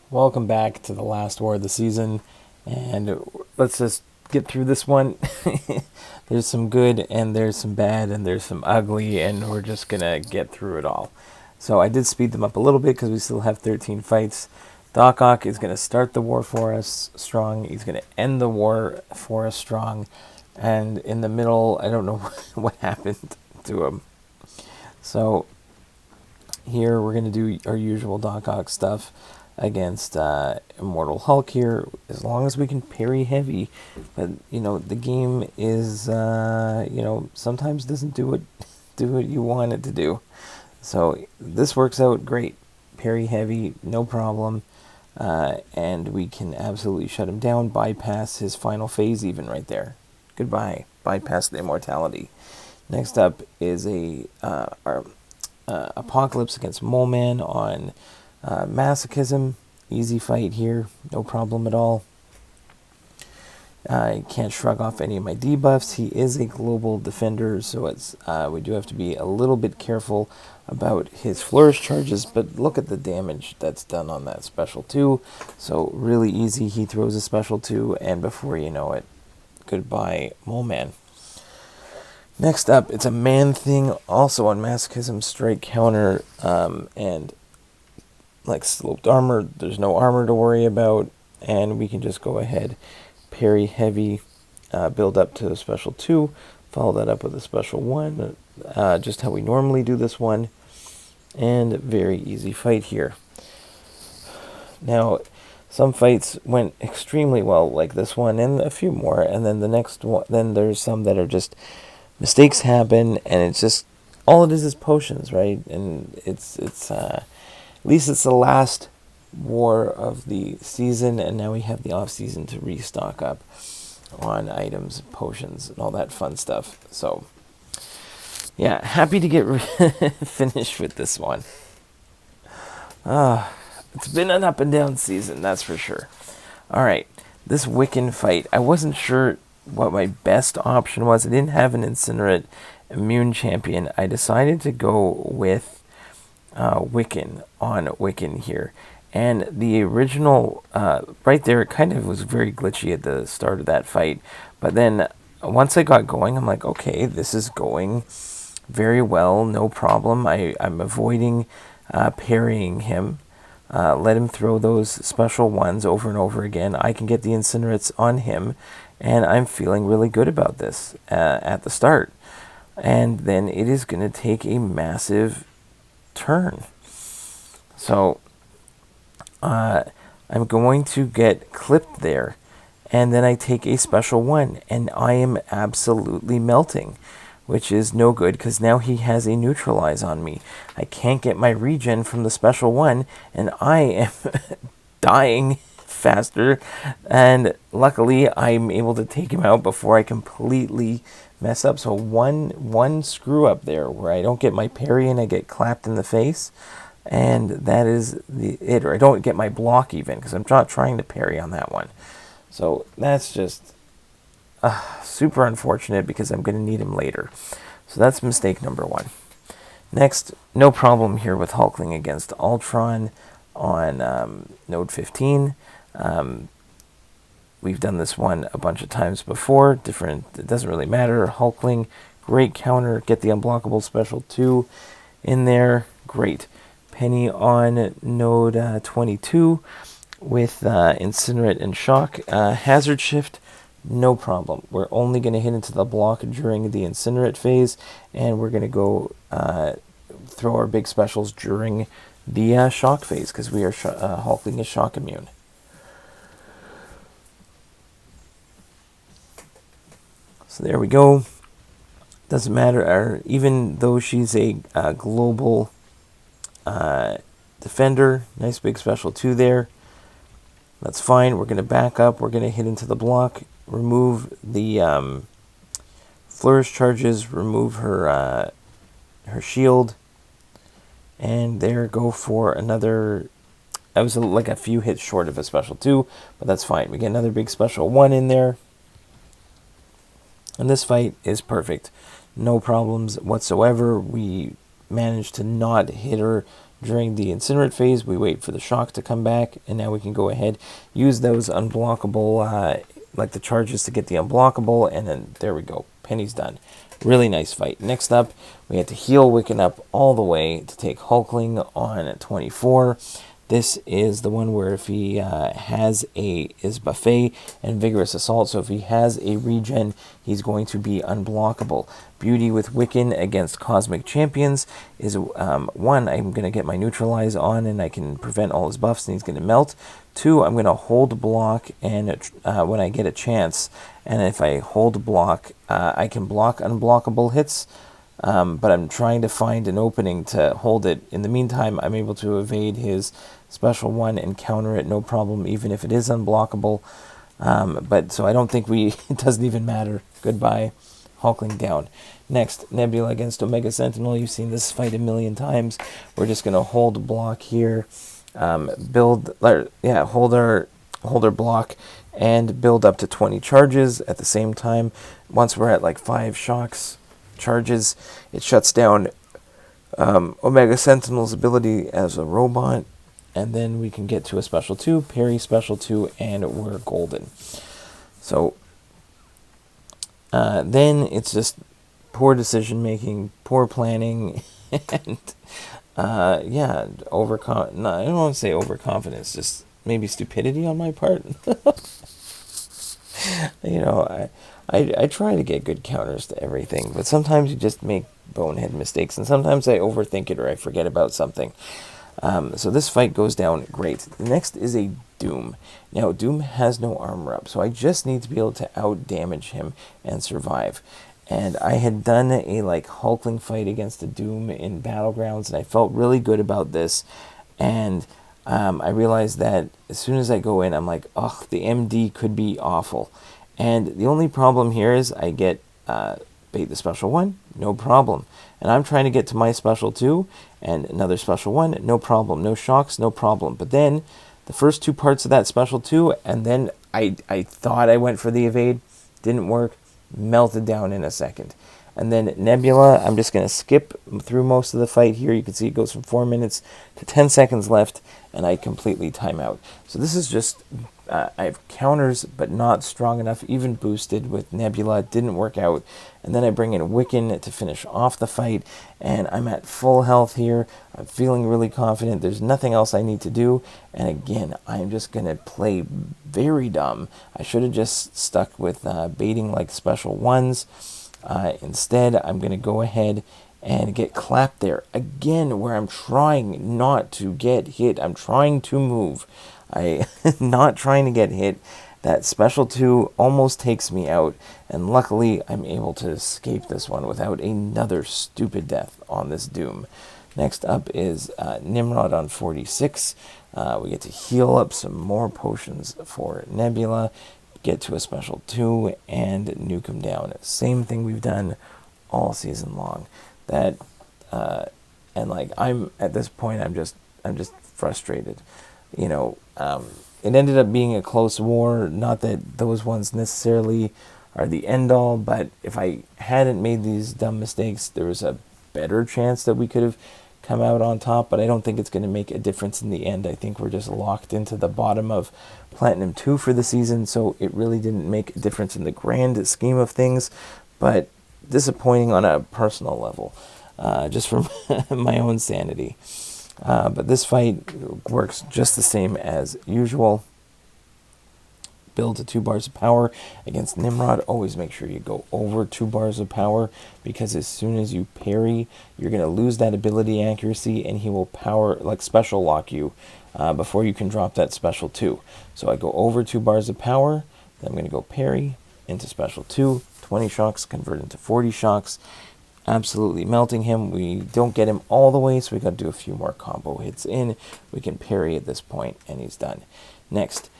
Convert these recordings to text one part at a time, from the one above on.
Welcome back to the last war of the season, and let's just get through this one. There's some good, and there's some bad, and there's some ugly, and we're just gonna get through it all. So I did speed them up a little bit because we still have 13 fights. Oc is gonna start the war for us strong. He's gonna end the war for us strong, and in the middle, I don't know what happened to him. So here we're gonna do our usual Oc stuff against Immortal Hulk here, as long as we can parry heavy. But the game is sometimes doesn't do what you want it to do. So this works out great. Parry heavy, no problem, and we can absolutely shut him down, bypass his final phase even right there. Goodbye, bypass the immortality. Next up is our Apocalypse against Moleman on Masochism. Easy fight here, no problem at all. I can't shrug off any of my debuffs. He is a global defender, so we do have to be a little bit careful about his flourish charges, but look at the damage that's done on that special 2. So really easy. He throws a special 2, and before you know it, goodbye, Moleman. Next up, it's a Man Thing, also on Masochism, straight counter, and like sloped armor, there's no armor to worry about, and we can just go ahead, parry heavy, build up to a special 2, follow that up with a special 1, just how we normally do this one, and very easy fight here. Now, some fights went extremely well, like this one, and a few more, and then the next one, then there's some that are just mistakes happen, and it's just all it is potions, right? And it's at least it's the last war of the season, and now we have the off season to restock up on items, potions, and all that fun stuff. So yeah, happy to get finished with this one. It's been an up and down season, that's for sure. All right, this Wiccan fight, I wasn't sure what my best option was. I didn't have an Incinerate immune champion. I decided to go with Wiccan on Wiccan here. And the original, right there, it kind of was very glitchy at the start of that fight. But then once I got going, I'm like, okay, this is going very well, no problem. I'm avoiding parrying him. Let him throw those special ones over and over again. I can get the Incinerates on him, and I'm feeling really good about this at the start. And then it is going to take a massive turn. So I'm going to get clipped there, and then I take a special 1, and I am absolutely melting, which is no good because now he has a neutralize on me. I can't get my regen from the special 1, and I am dying faster, and luckily I'm able to take him out before I completely mess up. So one screw up there where I don't get my parry and I get clapped in the face, and that is it. Or I don't get my block even because I'm not trying to parry on that one. So that's just super unfortunate because I'm going to need him later. So that's mistake number 1. Next, no problem here with Hulkling against Ultron on node 15. We've done this one a bunch of times before. It doesn't really matter. Hulkling, great counter. Get the unblockable special 2 in there. Great. Peni on node 22 with Incinerate and Shock. Hazard Shift, no problem. We're only going to hit into the block during the Incinerate phase, and we're going to go throw our big specials during the Shock phase because we are Hulkling is Shock immune. So there we go. Doesn't matter, even though she's a global defender. Nice big special 2 there. That's fine. We're going to back up. We're going to hit into the block. Remove the flourish charges. Remove her shield. And there, go for another. I was like a few hits short of a special 2, but that's fine. We get another big special 1 in there. And this fight is perfect. No problems whatsoever. We managed to not hit her during the incinerate phase. We wait for the shock to come back, and now we can go ahead, use those unblockable, like the charges to get the unblockable, and then there we go. Peni's done. Really nice fight. Next up, we had to heal Wiccan up all the way to take Hulkling on 24. This is the one where if he is buffet and vigorous assault, so if he has a regen, he's going to be unblockable. Beauty with Wiccan against Cosmic Champions is one, I'm going to get my neutralize on and I can prevent all his buffs and he's going to melt. Two, I'm going to hold block and when I get a chance, and if I hold block, I can block unblockable hits. But I'm trying to find an opening to hold it. In the meantime, I'm able to evade his special one and counter it, no problem, even if it is unblockable. But so I don't think it doesn't even matter. Goodbye, Hulkling down. Next, Nebula against Omega Sentinel. You've seen this fight a million times. We're just going to hold block here, hold our block, and build up to 20 charges at the same time. Once we're at like 5 shocks, charges, it shuts down Omega Sentinel's ability as a robot, and then we can get to a special 2, parry special 2, and we're golden. So then it's just poor decision making, poor planning, and I don't want to say overconfidence, just maybe stupidity on my part. I try to get good counters to everything, but sometimes you just make bonehead mistakes, and sometimes I overthink it or I forget about something. So this fight goes down great. The next is a Doom. Now, Doom has no armor up, so I just need to be able to out-damage him and survive. And I had done a Hulkling fight against a Doom in Battlegrounds, and I felt really good about this. And I realized that as soon as I go in, I'm like, oh, the MD could be awful. And the only problem here is I get bait the special 1, no problem. And I'm trying to get to my special 2, and another special 1, no problem. No shocks, no problem. But then the first 2 parts of that special 2, and then I thought I went for the evade, didn't work, melted down in a second. And then Nebula, I'm just going to skip through most of the fight here. You can see it goes from 4 minutes to 10 seconds left, and I completely time out. So this is just, I have counters, but not strong enough, even boosted with Nebula. It didn't work out. And then I bring in Wiccan to finish off the fight, and I'm at full health here. I'm feeling really confident. There's nothing else I need to do. And again, I'm just going to play very dumb. I should have just stuck with baiting like special 1s. Instead, I'm going to go ahead and get clapped there. Again, where I'm trying not to get hit. I'm trying to move. Not trying to get hit. That special 2 almost takes me out. And luckily, I'm able to escape this one without another stupid death on this Doom. Next up is Nimrod on 46. We get to heal up some more potions for Nebula. Get to a special 2 and nuke him down. Same thing we've done all season long. And I'm at this point, I'm just frustrated. It ended up being a close war. Not that those ones necessarily are the end all, but if I hadn't made these dumb mistakes, there was a better chance that we could have come out on top, but I don't think it's going to make a difference in the end. I think we're just locked into the bottom of Platinum 2 for the season, so it really didn't make a difference in the grand scheme of things, but disappointing on a personal level, just from my own sanity. But this fight works just the same as usual. Build to 2 bars of power against Nimrod. Always make sure you go over 2 bars of power, because as soon as you parry, you're going to lose that ability accuracy, and he will special lock you before you can drop that special 2. So I go over 2 bars of power, then I'm going to go parry into special 2, 20 shocks, convert into 40 shocks, absolutely melting him. We don't get him all the way, so we got to do a few more combo hits in. We can parry at this point, and he's done. Next,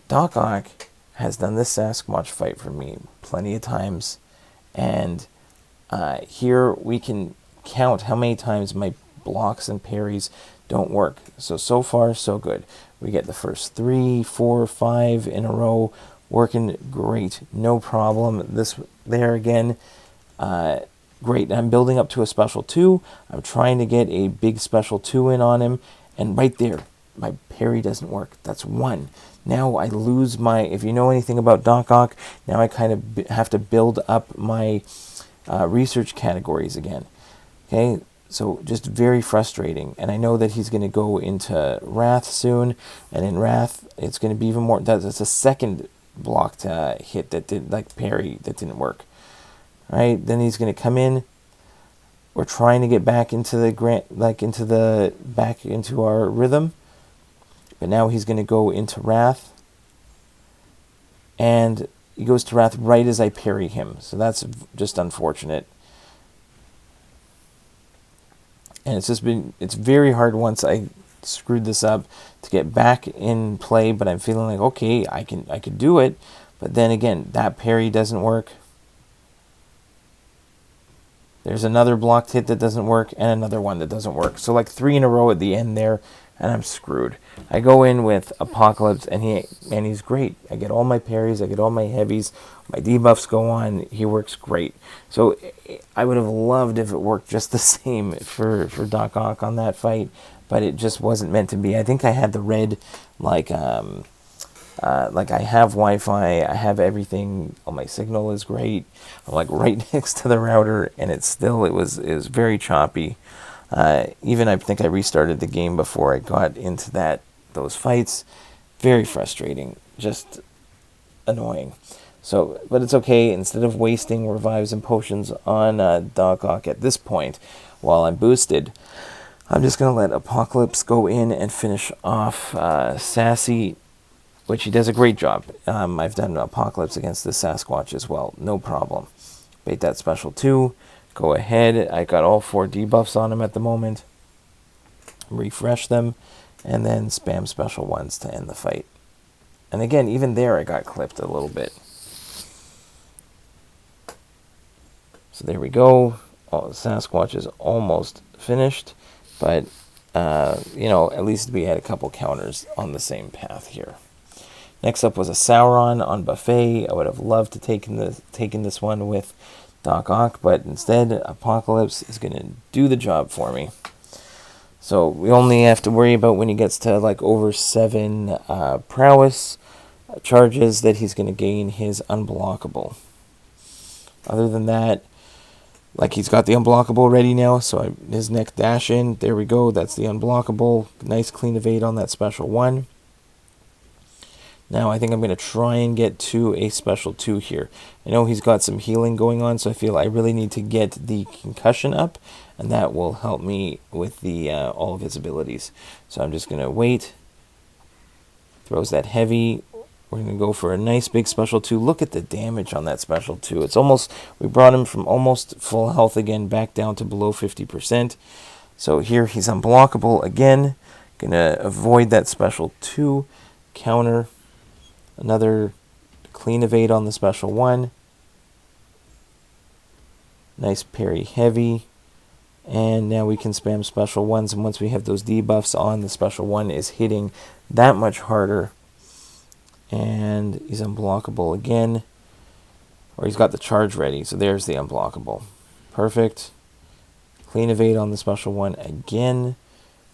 Doc Ock has done this Sasquatch fight for me plenty of times, and here we can count how many times my blocks and parries don't work. So far, so good. We get the first 3, 4, 5 in a row working great, no problem. There again, great. I'm building up to a special 2. I'm trying to get a big special 2 in on him. And right there, my parry doesn't work. That's 1. Now I lose my, if you know anything about Doc Ock, now I kind of have to build up my research categories again. Okay, so just very frustrating. And I know that he's going to go into Wrath soon. And in Wrath, it's going to be even more, that's a second blocked hit that did, like parry, that didn't work. All right, then he's going to come in. We're trying to get back into the back into our rhythm. But now he's going to go into Wrath. And he goes to Wrath right as I parry him. So that's just unfortunate. And it's very hard once I screwed this up to get back in play, but I'm feeling like, okay, I could do it. But then again, that parry doesn't work. There's another blocked hit that doesn't work, and another one that doesn't work. So like 3 in a row at the end there, and I'm screwed. I go in with Apocalypse, and he's great. I get all my parries, I get all my heavies, my debuffs go on, he works great. So I would have loved if it worked just the same for Doc Ock on that fight, but it just wasn't meant to be. I think I had the red, like I have Wi-Fi, I have everything, all my signal is great. I'm like right next to the router, and it was very choppy. Even I think I restarted the game before I got into those fights. Very frustrating, just annoying. So, but it's okay. Instead of wasting revives and potions on Doc Ock at this point, while I'm boosted, I'm just gonna let Apocalypse go in and finish off Sassy, which he does a great job. I've done Apocalypse against the Sasquatch as well, no problem. Bait that special 2. Go ahead. I got all 4 debuffs on him at the moment. Refresh them, and then spam special 1s to end the fight. And again, even there I got clipped a little bit. So there we go. Sasquatch is almost finished, but at least we had a couple counters on the same path here. Next up was a Sauron on Buffet. I would have loved to taken this one with Doc Ock, but instead Apocalypse is going to do the job for me. So we only have to worry about when he gets to like over 7 prowess charges that he's going to gain his unblockable. Other than that, like he's got the unblockable ready now, so his neck dash in, there we go, that's the unblockable. Nice clean evade on that special 1. Now I think I'm going to try and get to a special 2 here. I know he's got some healing going on, so I feel I really need to get the concussion up, and that will help me with the all of his abilities. So I'm just going to wait. Throws that heavy. We're going to go for a nice big special 2. Look at the damage on that special 2. It's almost, we brought him from almost full health again back down to below 50%. So here he's unblockable again. Going to avoid that special 2. Counter. Another clean evade on the special 1. Nice parry heavy. And now we can spam special 1s. And once we have those debuffs on, the special 1 is hitting that much harder. And he's unblockable again. Or he's got the charge ready. So there's the unblockable. Perfect. Clean evade on the special 1 again.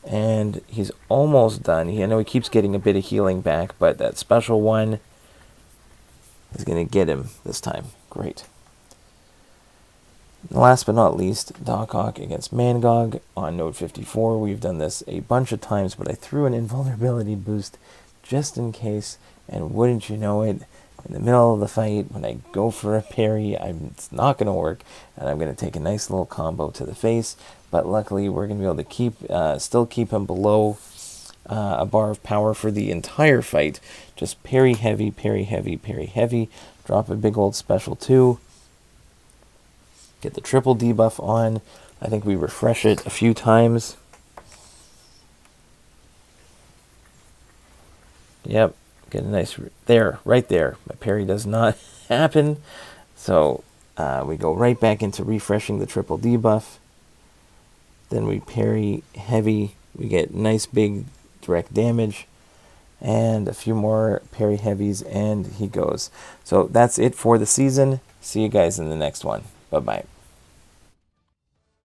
And he's almost done. I know he keeps getting a bit of healing back, but that special 1 is going to get him this time. Great. And last but not least, Doc Ock against Mangog on Node 54. We've done this a bunch of times, but I threw an invulnerability boost just in case, and wouldn't you know it, in the middle of the fight, when I go for a parry, it's not going to work, and I'm going to take a nice little combo to the face. But luckily, we're going to be able to still keep him below a bar of power for the entire fight. Just parry heavy, parry heavy, parry heavy. Drop a big old special 2. Get the triple debuff on. I think we refresh it a few times. Yep. Get a nice... There, right there. My parry does not happen. So we go right back into refreshing the triple debuff. Then we parry heavy. We get nice big direct damage. And a few more parry heavies, and he goes. So that's it for the season. See you guys in the next one. Bye-bye.